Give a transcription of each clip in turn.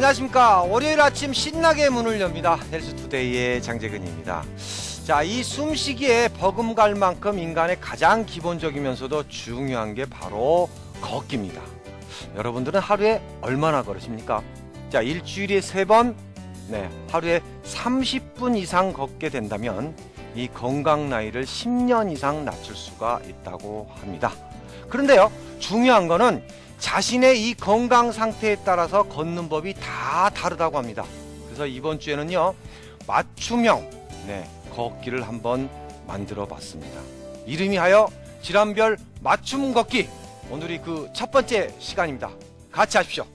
안녕하십니까. 월요일 아침 신나게 문을 엽니다. 헬스투데이의 장재근입니다. 자, 이 숨쉬기에 버금갈 만큼 인간의 가장 기본적이면서도 중요한 게 바로 걷기입니다. 여러분들은 하루에 얼마나 걸으십니까? 자, 일주일에 3번, 하루에 30분 이상 걷게 된다면 이 건강 나이를 10년 이상 낮출 수가 있다고 합니다. 그런데요, 중요한 거는 자신의 이 건강 상태에 따라서 걷는 법이 다 다르다고 합니다. 그래서 이번 주에는요, 맞춤형 걷기를 한번 만들어 봤습니다. 이름이 하여 질환별 맞춤 걷기. 오늘이 그 첫 번째 시간입니다. 같이 하십시오.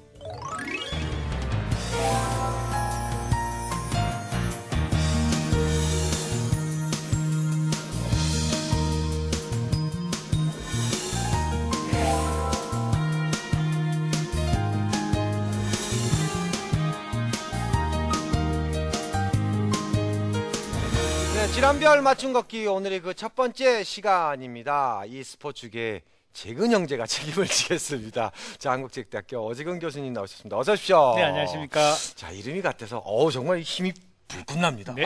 질환별 맞춤 걷기 오늘의 그 첫 번째 시간입니다. 이 스포츠계 재근 형제가 책임을 지겠습니다. 자, 한국체육대학교 어지근 교수님 나오셨습니다. 어서 오십시오. 네, 안녕하십니까. 자, 이름이 같아서 정말 힘이 불끈 납니다. 네.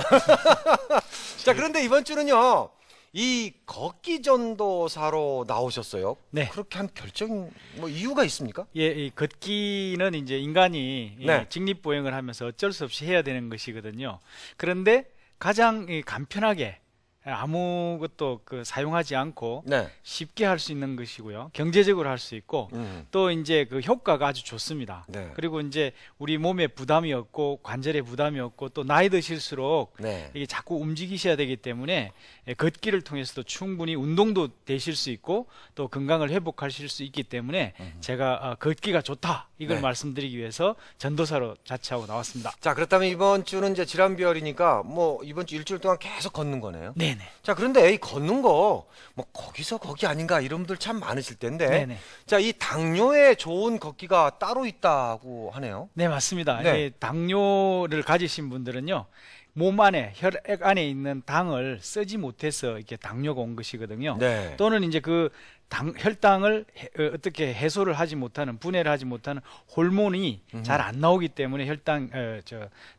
자, 그런데 이번 주는요, 이 걷기 전도사로 나오셨어요. 네. 그렇게 한 결정, 이유가 있습니까? 예, 이 걷기는 이제 인간이 네. 직립보행을 하면서 어쩔 수 없이 해야 되는 것이거든요. 그런데 가장 간편하게 아무것도 사용하지 않고 쉽게 할 수 있는 것이고요. 경제적으로 할 수 있고 또 이제 그 효과가 아주 좋습니다. 그리고 이제 우리 몸에 부담이 없고 관절에 부담이 없고 또 나이 드실수록 이게 자꾸 움직이셔야 되기 때문에 걷기를 통해서도 충분히 운동도 되실 수 있고 또 건강을 회복하실 수 있기 때문에 제가 걷기가 좋다 이걸 말씀드리기 위해서 전도사로 자처하고 나왔습니다. 자, 그렇다면 이번 주는 이제 질환별이니까 이번 주 일주일 동안 계속 걷는 거네요. 네네. 자, 그런데 이 걷는 거 거기서 거기 아닌가 이런 분들 참 많으실 텐데. 네네. 자, 이 당뇨에 좋은 걷기가 따로 있다고 하네요. 네, 맞습니다. 네. 당뇨를 가지신 분들은요, 몸 안에 혈액 안에 있는 당을 쓰지 못해서 이렇게 당뇨가 온 것이거든요. 네. 또는 이제 그 혈당을 어떻게 해소를 하지 못하는, 분해를 하지 못하는 호르몬이 잘 안 나오기 때문에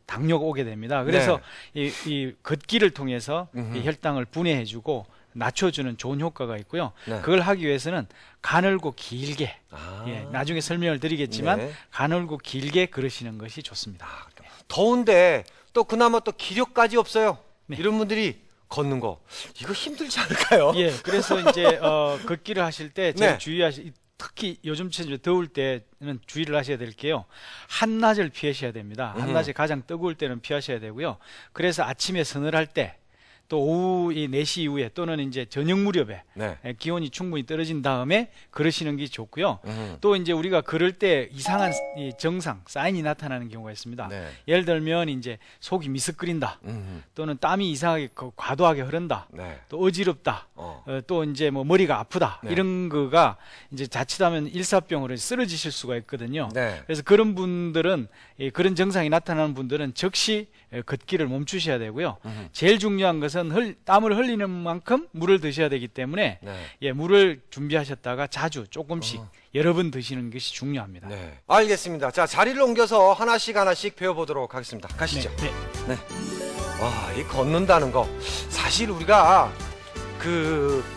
당뇨가 오게 됩니다. 그래서 이 걷기를 통해서 이 혈당을 분해해주고 낮춰주는 좋은 효과가 있고요. 그걸 하기 위해서는 가늘고 길게, 나중에 설명을 드리겠지만 가늘고 길게 걸으시는 것이 좋습니다. 더운데 또 그나마 또 기력까지 없어요. 이런 분들이 걷는 거 이거 힘들지 않을까요? 예, 그래서 이제 걷기를 하실 때 제가 특히 요즘처럼 더울 때는 주의를 하셔야 될 게요. 한낮을 피하셔야 됩니다. 한낮에 가장 뜨거울 때는 피하셔야 되고요. 그래서 아침에 서늘할 때 또 오후 4시 이후에 또는 이제 저녁 무렵에 기온이 충분히 떨어진 다음에 걸으시는 게 좋고요. 또 이제 우리가 걸을 때 이상한 증상, 사인이 나타나는 경우가 있습니다. 예를 들면 이제 속이 미스거린다, 또는 땀이 이상하게 과도하게 흐른다, 또 어지럽다, 또 이제 머리가 아프다, 이런 거가 이제 자칫하면 일사병으로 쓰러지실 수가 있거든요. 그래서 그런 분들은 그런 증상이 나타나는 분들은 즉시 걷기를 멈추셔야 되고요. 제일 중요한 것은 땀을 흘리는 만큼 물을 드셔야 되기 때문에 물을 준비하셨다가 자주 조금씩 여러 번 드시는 것이 중요합니다. 알겠습니다. 자, 자리를 옮겨서 하나씩 배워보도록 하겠습니다. 가시죠. 와, 이 걷는다는 거 사실 우리가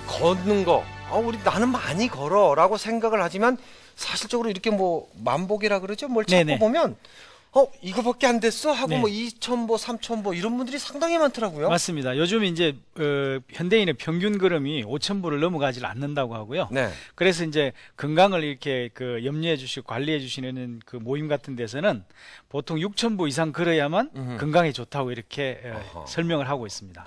걷는 거 나는 많이 걸어라고 생각을 하지만 사실적으로 이렇게 만보기라 그러죠. 뭘 찾고 보면 이거밖에 안 됐어? 하고 2,000보, 3,000보 이런 분들이 상당히 많더라고요. 맞습니다. 요즘 이제 현대인의 평균 걸음이 5,000보를 넘어가질 않는다고 하고요. 그래서 이제 건강을 이렇게 염려해 주시고 관리해 주시는 그 모임 같은 데서는 보통 6,000보 이상 걸어야만 건강에 좋다고 이렇게 설명을 하고 있습니다.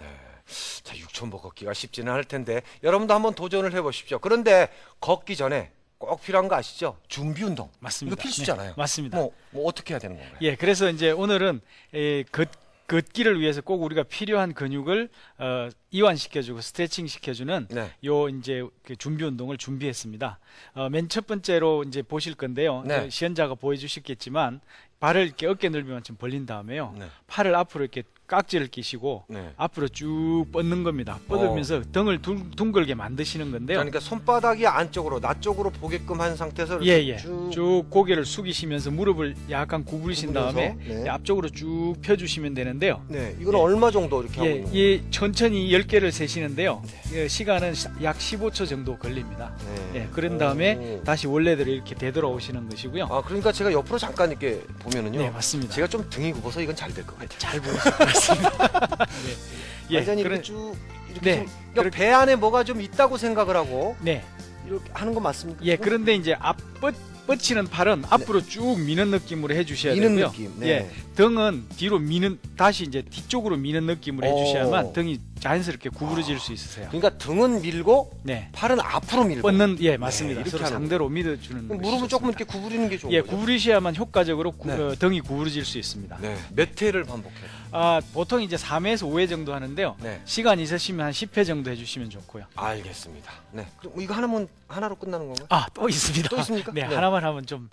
자, 6,000보 걷기가 쉽지는 않을 텐데 여러분도 한번 도전을 해보십시오. 그런데 걷기 전에 꼭 필요한 거 아시죠? 준비 운동. 맞습니다. 이거 필수잖아요. 맞습니다. 어떻게 해야 되는 건가요? 예, 그래서 이제 오늘은 걷기를 위해서 꼭 우리가 필요한 근육을 이완시켜주고 스트레칭 시켜주는 요 이제 준비 운동을 준비했습니다. 맨 첫 번째로 이제 보실 건데요. 시연자가 보여주셨겠지만 발을 이렇게 어깨 넓이만큼 벌린 다음에요. 팔을 앞으로 이렇게 깍지를 끼시고 네. 앞으로 쭉 뻗는 겁니다. 뻗으면서 등을 둥글게 만드시는 건데요. 그러니까 손바닥이 안쪽으로 나 쪽으로 보게끔 한 상태에서 이렇게 예, 예. 쭉 고개를 숙이시면서 무릎을 약간 구부리신 구부려서, 다음에 네. 앞쪽으로 쭉 펴주시면 되는데요. 네, 이거는 예. 얼마 정도 이렇게 하고 예, 있는 거예요? 예, 천천히 10개를 세시는데요. 예, 시간은 약 15초 정도 걸립니다. 네. 예, 그런 다음에 오. 다시 원래대로 이렇게 되돌아오시는 것이고요. 아, 그러니까 제가 옆으로 잠깐 이렇게 보면은요. 네, 맞습니다. 제가 좀 등이 굽어서 이건 잘 될 것 같아요. 잘 보이실 것 같습니다. 네. 예, 완전히 그런- 이렇게 쭉 이렇게 네, 좀, 그러니까 배 안에 뭐가 좀 있다고 생각을 하고 네. 이렇게 하는 거 맞습니까? 예, 그런데 이제 뻗치는 팔은 앞으로 쭉 미는 느낌으로 해주셔야 미는 되고요. 느낌. 네. 예, 등은 뒤로 미는, 다시 이제 뒤쪽으로 미는 느낌으로 해주셔야만 오. 등이 자연스럽게 구부러질 수 있으세요. 그러니까 등은 밀고 네, 팔은 앞으로 밀고. 뻗는, 예, 맞습니다. 이렇게 서로 하는 상대로 믿어주는. 그럼 것이 무릎을 조금 좋습니다. 이렇게 구부리는 게 좋은 예, 거죠. 구부리셔야만 효과적으로 네. 등이 구부러질 수 있습니다. 네. 몇 회를 반복해요? 보통 이제 3회에서 5회 정도 하는데요. 네. 시간 있으시면 한 10회 정도 해주시면 좋고요. 알겠습니다. 네. 그럼 뭐 이거 하나로 끝나는 건가요? 또 있습니다. 또 있습니까? 네, 네. 하나만 하면 좀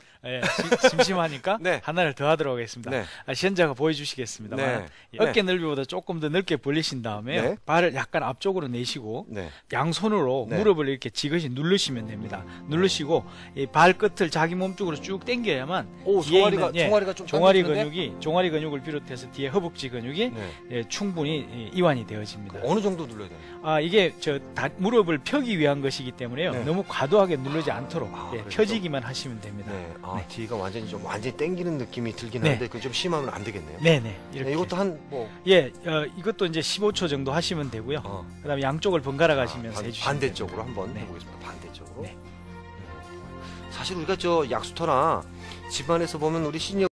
심심하니까 네. 하나를 더 하도록 하겠습니다. 네. 시연자가 보여주시겠습니다만 네. 어깨 넓이보다 조금 더 넓게 벌리신 다음에 네. 발을 약간 앞쪽으로 내시고 네. 양손으로 네. 무릎을 이렇게 지그시 누르시면 됩니다. 누르시고 이 발끝을 자기 몸 쪽으로 쭉 당겨야만 오, 뒤에 종아리가 있는, 예, 종아리가 좀 종아리 당겨지는데? 종아리 근육을 비롯해서 뒤에 허벅지 근육이 네. 충분히 이완이 되어집니다. 어느 정도 눌러야 돼요? 이게 무릎을 펴기 위한 것이기 때문에요. 네. 너무 과도하게 누르지 않도록 그래서 펴지기만 하시면 됩니다. 네. 네. 뒤가 완전히 당기는 느낌이 들긴 네. 하는데 그건 좀 심하면 안 되겠네요. 네네. 이렇게. 네, 이것도 이것도 이제 15초 정도 하시면 되고요. 어, 그다음에 양쪽을 번갈아 가시면서 해주시면 반대쪽으로 됩니다. 한번 네. 해보겠습니다. 반대쪽으로. 네. 사실 우리가 저 약수터나 집안에서 보면 우리 시니어